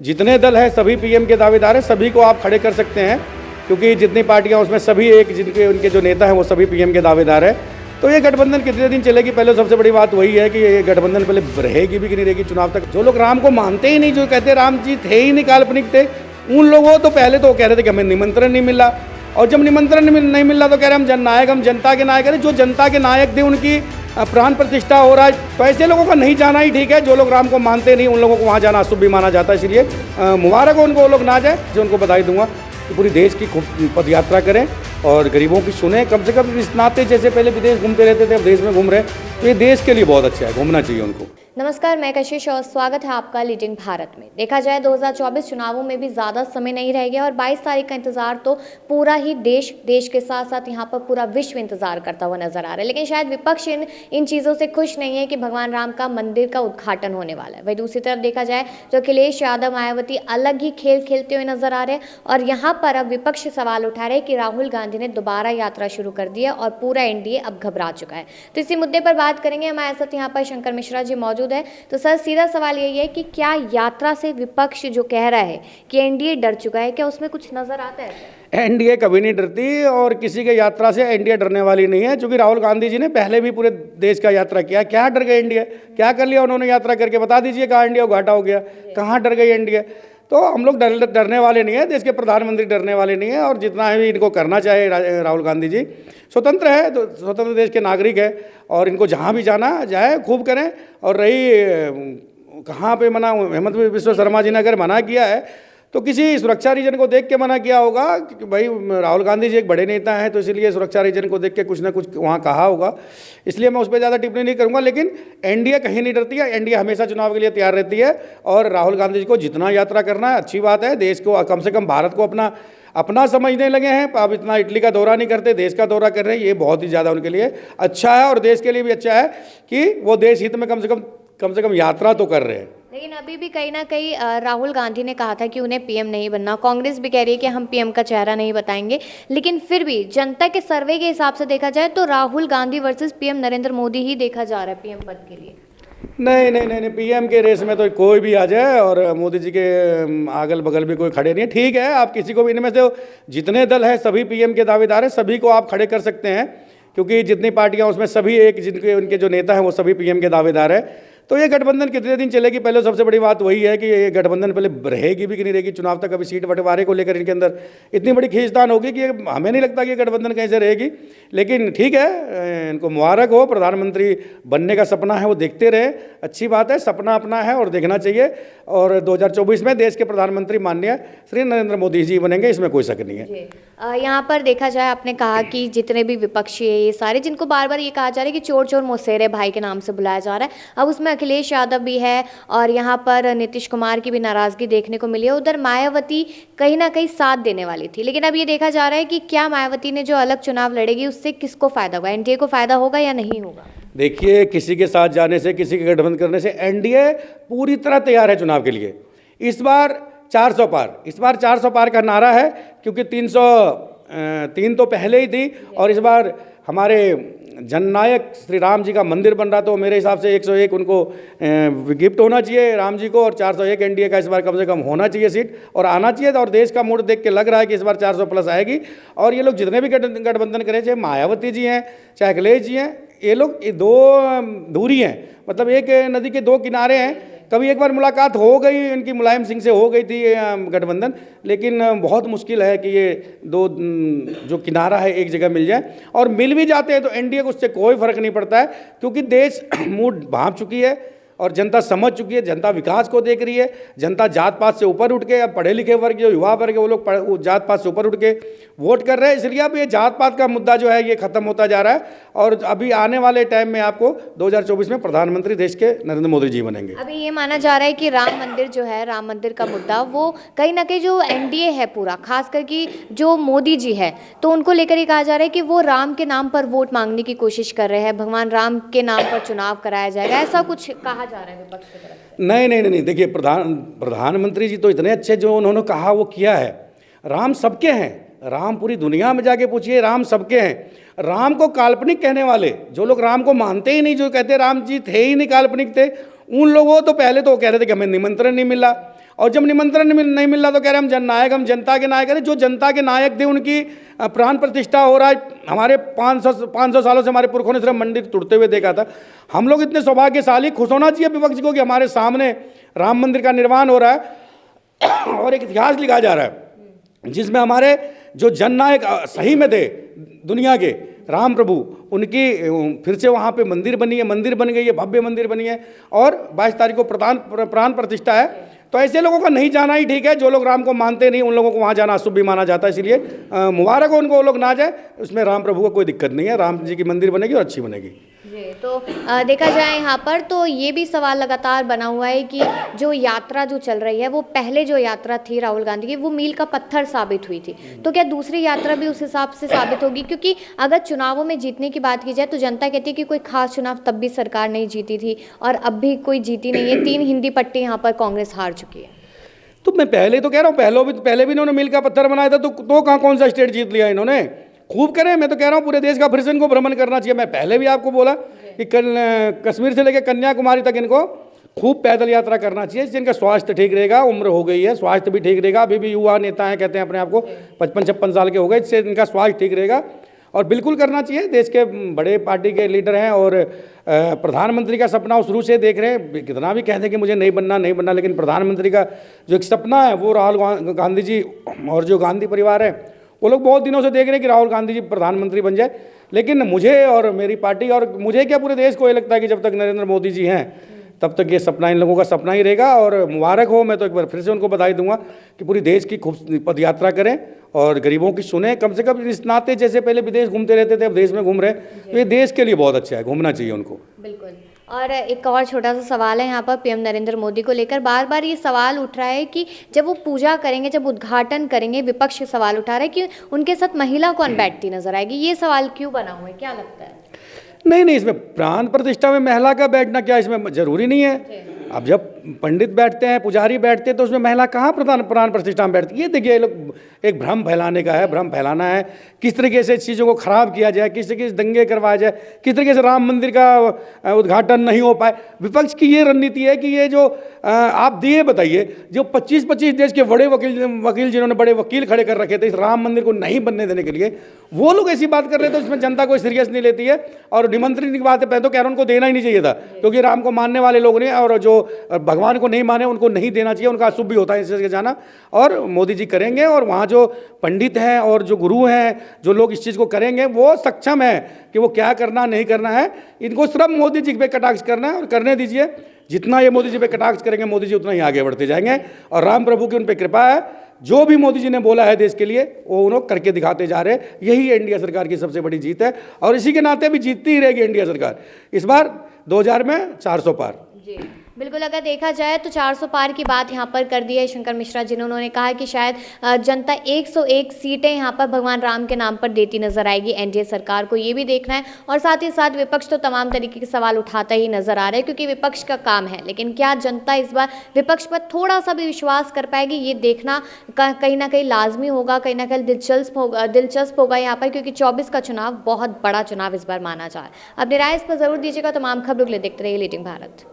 जितने दल हैं सभी पीएम के दावेदार हैं, सभी को आप खड़े कर सकते हैं, क्योंकि जितनी पार्टियां उसमें सभी एक जिनके उनके जो नेता हैं वो सभी पीएम के दावेदार हैं। तो ये गठबंधन कितने दिन चलेगी, पहले सबसे बड़ी बात वही है कि ये गठबंधन पहले रहेगी भी कि नहीं रहेगी चुनाव तक। जो लोग राम को मानते ही नहीं, जो कहते राम जी थे ही नहीं, काल्पनिक थे, उन लोगों तो पहले तो कह रहे थे कि हमें निमंत्रण नहीं मिला, और जब निमंत्रण नहीं मिल रहा तो कह रहे हम जननायक, हम जनता के नायक हैं। जो जनता के नायक थे उनकी प्राण प्रतिष्ठा हो रहा है, तो ऐसे लोगों का नहीं जाना ही ठीक है। जो लोग राम को मानते नहीं उन लोगों को वहाँ जाना अशुभ भी माना जाता है, इसलिए मुबारक हो उनको, वो लोग ना जाए। जो उनको बधाई दूंगा कि पूरी देश की पद यात्रा करें और गरीबों की सुने, कम से कम इस नाते जैसे पहले विदेश घूमते रहते थे अब देश में घूम रहे हैं, तो ये देश के लिए बहुत अच्छा है, घूमना चाहिए उनको। नमस्कार, मैं कशिश और स्वागत है आपका लीडिंग भारत में। देखा जाए 2024 चुनावों में भी ज़्यादा समय नहीं रह गया और 22 तारीख का इंतजार तो पूरा ही देश के साथ साथ यहाँ पर पूरा विश्व इंतजार करता हुआ नजर आ रहा है। लेकिन शायद विपक्ष इन चीज़ों से खुश नहीं है कि भगवान राम का मंदिर का उद्घाटन होने वाला है। वहीं दूसरी तरफ देखा जाए तो अखिलेश यादव, मायावती अलग ही खेल खेलते हुए नजर आ रहे हैं और यहाँ पर अब विपक्ष सवाल उठा रहे हैं कि राहुल गांधी ने दोबारा यात्रा शुरू कर दी है और पूरा एनडीए अब घबरा चुका है। तो इसी मुद्दे पर बात करेंगे। हमारे साथ यहाँ पर शंकर मिश्रा जी मौजूद है। तो सर, सीधा सवाल यही है कि क्या यात्रा से विपक्ष जो कह रहा है कि एनडीए डर चुका है, क्या उसमें कुछ नजर आता है? एनडीए कभी नहीं डरती और किसी के यात्रा से एनडीए डरने वाली नहीं है, क्योंकि राहुल गांधी जी ने पहले भी पूरे देश का यात्रा किया। क्या डर गए एनडीए? क्या कर लिया उन्होंने यात्रा करके? बता दीजिए कहाँ एनडीए घाटा हो गया, कहाँ डर गई एनडीए? तो हम लोग डरने वाले नहीं है, देश के प्रधानमंत्री डरने वाले नहीं है। और जितना भी इनको करना चाहे राहुल गांधी जी स्वतंत्र है, तो स्वतंत्र देश के नागरिक है और इनको जहाँ भी जाना जाए खूब करें। और रही कहाँ पे मना, हेमंत बिस्वा शर्मा जी ने अगर मना किया है तो किसी सुरक्षा रीजन को देख के मना किया होगा कि भाई राहुल गांधी जी एक बड़े नेता हैं, तो इसलिए सुरक्षा रीजन को देख के कुछ ना कुछ वहाँ कहा होगा। इसलिए मैं उस पर ज़्यादा टिप्पणी नहीं करूँगा। लेकिन एनडीए कहीं नहीं डरती है, एनडीए हमेशा चुनाव के लिए तैयार रहती है और राहुल गांधी जी को जितना यात्रा करना है अच्छी बात है। देश को कम से कम भारत को अपना समझने लगे हैं। अब इतना इटली का दौरा नहीं करते, देश का दौरा कर रहे हैं, ये बहुत ही ज़्यादा उनके लिए अच्छा है और देश के लिए भी अच्छा है कि वो देश हित में कम से कम यात्रा तो कर रहे हैं। लेकिन अभी भी कहीं ना कहीं राहुल गांधी ने कहा था कि उन्हें पीएम नहीं बनना। कांग्रेस भी कह रही है कि हम पीएम का चेहरा नहीं बताएंगे। लेकिन फिर भी जनता के सर्वे के हिसाब से देखा जाए तो राहुल गांधी वर्सेस पीएम नरेंद्र मोदी ही देखा जा रहा है पीएम पद के लिए। नहीं, पीएम के रेस में तो कोई भी आ जाए और मोदी जी के अगल बगल भी कोई खड़े नहीं है। ठीक है, आप किसी को भी, इनमें से जितने दल हैं सभी पीएम के दावेदार हैं, सभी को आप खड़े कर सकते हैं, क्योंकि जितनी पार्टियां उसमें सभी एक जिनके उनके जो नेता हैं वो सभी पीएम के दावेदार हैं। तो ये गठबंधन कितने दिन चलेगी, पहले सबसे बड़ी बात वही है कि ये गठबंधन पहले रहेगी भी कि नहीं रहेगी चुनाव तक। अभी सीट बंटवारे को लेकर इनके अंदर इतनी बड़ी खींचतान होगी कि हमें नहीं लगता कि ये गठबंधन कैसे रहेगी। लेकिन ठीक है, इनको मुबारक हो, प्रधानमंत्री बनने का सपना है वो देखते रहे, अच्छी बात है, सपना अपना है और देखना चाहिए। और 2024 में देश के प्रधानमंत्री माननीय श्री नरेंद्र मोदी जी बनेंगे, इसमें कोई शक नहीं है। यहाँ पर देखा जाए, आपने कहा कि जितने भी विपक्षी है ये सारे, जिनको बार बार ये कहा जा रहा है कि चोर चोर मौसेरे भाई के नाम से बुलाया जा रहा है, अब उसमें अखिलेश यादव भी है और यहाँ पर नीतीश कुमार की भी नाराजगी देखने को मिली है। उधर मायावती कहीं ना कहीं साथ देने वाली थी, लेकिन अब ये देखा जा रहा है कि क्या मायावती ने जो अलग चुनाव लड़ेगी उससे किसको फायदा होगा, एनडीए को फायदा होगा या नहीं होगा? देखिए, किसी के साथ जाने से, किसी के गठबंधन करने से एनडीए पूरी तरह तैयार है चुनाव के लिए। इस बार 400 पार, इस बार 400 पार का नारा है, क्योंकि 303 तो पहले ही थी और इस बार हमारे जननायक श्री राम जी का मंदिर बन रहा, तो मेरे हिसाब से 101 उनको गिफ्ट होना चाहिए राम जी को, और 401 एनडीए का इस बार कम से कम होना चाहिए सीट और आना चाहिए। और देश का मूड देख के लग रहा है कि इस बार 400 प्लस आएगी। और ये लोग जितने भी गठबंधन करें, चाहे मायावती जी हैं चाहे अखिलेश जी हैं, ये लोग दो दूरी हैं, मतलब एक नदी के दो किनारे हैं। कभी एक बार मुलाकात हो गई इनकी, मुलायम सिंह से हो गई थी गठबंधन, लेकिन बहुत मुश्किल है कि ये दो जो किनारा है एक जगह मिल जाए। और मिल भी जाते हैं तो एनडीए को उससे कोई फर्क नहीं पड़ता है, क्योंकि देश मूड भांप चुकी है और जनता समझ चुकी है, जनता विकास को देख रही है, जनता जात पात से ऊपर उठ के, अब पढ़े लिखे वर्ग जो युवा वर्ग है वो लोग जात पात से ऊपर उठ के वोट कर रहे हैं। इसलिए अब ये जात पात का मुद्दा जो है ये खत्म होता जा रहा है और अभी आने वाले टाइम में आपको 2024 में प्रधानमंत्री देश के नरेंद्र मोदी जी बनेंगे। अभी ये माना जा रहा है कि राम मंदिर जो है, राम मंदिर का मुद्दा वो कहीं ना कहीं जो एनडीए है पूरा, खास करके जो मोदी जी है, तो उनको लेकर ये कहा जा रहा है कि वो राम के नाम पर वोट मांगने की कोशिश कर रहे हैं, भगवान राम के नाम पर चुनाव कराया जाएगा, ऐसा कुछ कहा जा रहा है विपक्ष की तरफ से। नहीं, देखिए, प्रधानमंत्री जी तो इतने अच्छे, जो उन्होंने कहा वो किया है। राम सबके हैं, राम पूरी दुनिया में जाके पूछिए, राम सबके हैं। राम को काल्पनिक कहने वाले, जो लोग राम को मानते ही नहीं, जो कहते राम जी थे ही नहीं, काल्पनिक थे, उन लोगों तो पहले तो कह रहे थे कि हमें निमंत्रण नहीं मिला, और जब निमंत्रण नहीं मिल रहा तो कह रहे हम जननायक, हम जनता के नायक। अरे जो जनता के नायक थे उनकी प्राण प्रतिष्ठा हो रहा है। हमारे 500 सालों से हमारे पुरखों ने सिर्फ मंदिर टूटते हुए देखा था। हम लोग इतने सौभाग्यशाली, खुश होना चाहिए विपक्ष को कि हमारे सामने राम मंदिर का निर्माण हो रहा है और एक इतिहास लिखा जा रहा है जिसमें हमारे जो जननायक सही में थे दुनिया के, राम प्रभु, उनकी फिर से वहाँ पे मंदिर बनी है, मंदिर बन गई है, भव्य मंदिर बनी है और 22 तारीख को प्राण प्रतिष्ठा है। तो ऐसे लोगों का नहीं जाना ही ठीक है। जो लोग राम को मानते नहीं उन लोगों को वहाँ जाना अशुभ भी माना जाता है। इसलिए मुबारक हो उनको, वो लोग ना जाए, उसमें राम प्रभु को कोई दिक्कत नहीं है। राम जी की मंदिर बनेगी और अच्छी बनेगी जी। तो देखा जाए यहाँ पर तो ये भी सवाल लगातार बना हुआ है कि जो यात्रा जो चल रही है वो पहले जो यात्रा थी राहुल गांधी की वो मील का पत्थर साबित हुई थी, तो क्या दूसरी यात्रा भी उस हिसाब से साबित होगी? क्योंकि अगर चुनावों में जीतने की बात की जाए तो जनता कहती है कि कोई खास चुनाव तब भी सरकार नहीं जीती थी और अब भी कोई जीती नहीं है। 3 हिंदी पट्टी यहाँ पर कांग्रेस हार चुकी है। तो मैं पहले तो कह रहा हूँ, पहले भी इन्होंने मील का पत्थर बनाया था तो कहाँ कौन सा स्टेट जीत लिया इन्होंने? खूब करें। मैं तो कह रहा हूँ पूरे देश का फिर से इनको भ्रमण करना चाहिए। मैं पहले भी आपको बोला कि कश्मीर से लेकर कन्याकुमारी तक इनको खूब पैदल यात्रा करना चाहिए। जिससे इनका स्वास्थ्य ठीक रहेगा, उम्र हो गई है, स्वास्थ्य भी ठीक रहेगा। अभी भी युवा नेता हैं, कहते हैं अपने आप को 55-56 साल के हो गए, इससे इनका स्वास्थ्य ठीक रहेगा और बिल्कुल करना चाहिए। देश के बड़े पार्टी के लीडर हैं और प्रधानमंत्री का सपना वो शुरू से देख रहे हैं। कितना भी कहते हैं कि मुझे नहीं बनना, लेकिन प्रधानमंत्री का जो एक सपना है वो राहुल गांधी जी और जो गांधी परिवार है वो लोग बहुत दिनों से देख रहे हैं कि राहुल गांधी जी प्रधानमंत्री बन जाए। लेकिन मुझे और मेरी पार्टी और मुझे क्या पूरे देश को ये लगता है कि जब तक नरेंद्र मोदी जी हैं तब तक ये सपना इन लोगों का सपना ही रहेगा। और मुबारक हो, मैं तो एक बार फिर से उनको बधाई दूंगा कि पूरी देश की खूब पद यात्रा करें और गरीबों की सुने। कम से कम इस नाते जैसे पहले विदेश घूमते रहते थे अब देश में घूम रहे, तो ये देश के लिए बहुत अच्छा है, घूमना चाहिए उनको। बिल्कुल। और एक और छोटा सा सवाल है यहाँ पर पीएम नरेंद्र मोदी को लेकर बार बार ये सवाल उठ रहा है कि जब वो पूजा करेंगे, जब उद्घाटन करेंगे, विपक्ष सवाल उठा रहा है कि उनके साथ महिला कौन बैठती नजर आएगी। ये सवाल क्यों बना हुआ है, क्या लगता है? नहीं, इसमें प्राण प्रतिष्ठा में महिला का बैठना क्या इसमें जरूरी नहीं है। अब जब पंडित बैठते हैं, पुजारी बैठते हैं तो उसमें महिला कहाँ प्राण प्रतिष्ठा में बैठती है? ये देखिए, ये लोग एक भ्रम फैलाने का है, भ्रम फैलाना है। किस तरीके से चीज़ों को खराब किया जाए, किस तरीके से दंगे करवाया जाए, किस तरीके से राम मंदिर का उद्घाटन नहीं हो पाए। विपक्ष की ये रणनीति है कि ये जो आप दिए बताइए, जो 25-25 देश के बड़े वकील जिन्होंने बड़े वकील खड़े कर रखे थे इस राम मंदिर को नहीं बनने देने के लिए, वो लोग ऐसी बात कर रहे थे इसमें जनता कोई सीरियस नहीं लेती है। और निमंत्रण की बात है, पहले तो कह रहा हूं उनको देना ही नहीं चाहिए था, क्योंकि राम को मानने वाले लोग ने और जो भगवान को नहीं माने उनको नहीं देना चाहिए, उनका अशुभ भी होता है इससे जाना। और मोदी जी करेंगे और वहाँ जो पंडित हैं और जो गुरु हैं, जो लोग इस चीज़ को करेंगे वो सक्षम है कि वो क्या करना नहीं करना है। इनको सिर्फ मोदी जी पे कटाक्ष करना है और करने दीजिए। जितना ये मोदी जी पे कटाक्ष करेंगे मोदी जी उतना ही आगे बढ़ते जाएंगे और राम प्रभु की उन पर कृपा है। जो भी मोदी जी ने बोला है देश के लिए वो उन्होंने करके दिखाते जा रहे हैं। यही एनडीए सरकार की सबसे बड़ी जीत है और इसी के नाते भी जीतती ही रहेगी एनडीए सरकार। इस बार 2000 में 400 पार। जी बिल्कुल, अगर देखा जाए तो 400 पार की बात यहाँ पर कर दी है शंकर मिश्रा जी ने। उन्होंने कहा कि शायद जनता 101 सीटें यहाँ पर भगवान राम के नाम पर देती नजर आएगी एनडीए सरकार को। ये भी देखना है और साथ ही साथ विपक्ष तो तमाम तरीके के सवाल उठाता ही नजर आ रहा है क्योंकि विपक्ष का काम है। लेकिन क्या जनता इस बार विपक्ष पर थोड़ा सा भी विश्वास कर पाएगी, ये देखना कहीं ना कहीं लाजमी होगा, कहीं ना कहीं दिलचस्प होगा यहाँ पर, क्योंकि 24 का चुनाव बहुत बड़ा चुनाव इस बार माना जा रहा है। अपनी राय इस पर जरूर दीजिएगा। तमाम खबरों के लिए देखते रहिए लीडिंग भारत।